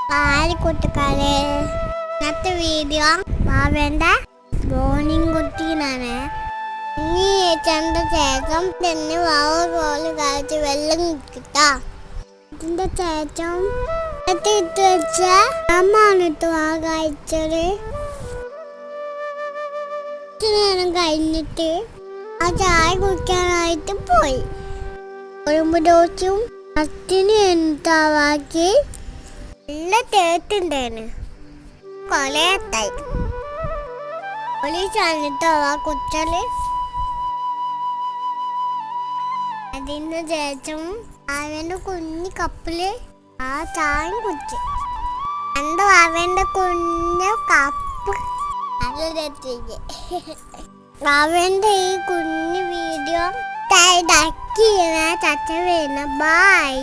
Hi കൂട്ടുകാരെ, ഇന്നത്തെ video വാവേൻ്റെ morning കുട്ടീനാണ്. ഇനി ഏച്ചൻ്റെ ശേഷം തന്നെ വാവ കോല് കഴിച്ച് വെള്ളം കിട്ടാ. ഇതിൻ്റെ ശേഷം ഇട്ട് വെച്ച അമ്മാണിട്ട് വാ കഴിച്ചത്. നേരം കഴിഞ്ഞിട്ട് ആ ചായ കുടിക്കാനായിട്ട് പോയി. കുടുംബ ദോശയും അച്ഛന് എന്താവാക്കി നല്ല തേട്ടുണ്ടായിരുന്നു. കൊലയത്തായി പോലീസ് വന്നിട്ടോ ആ കുറ്റല്. അതിന് ശേഷം അവന്റെ കുഞ്ഞു കപ്പില് ആ ചായ കുടിച്ചു. എന്തോ അവന്റെ കുഞ്ഞു കപ്പ് അവന്റെ ഈ കുഞ്ഞു വീഡിയോ ചച്ച വീണ ബൈ.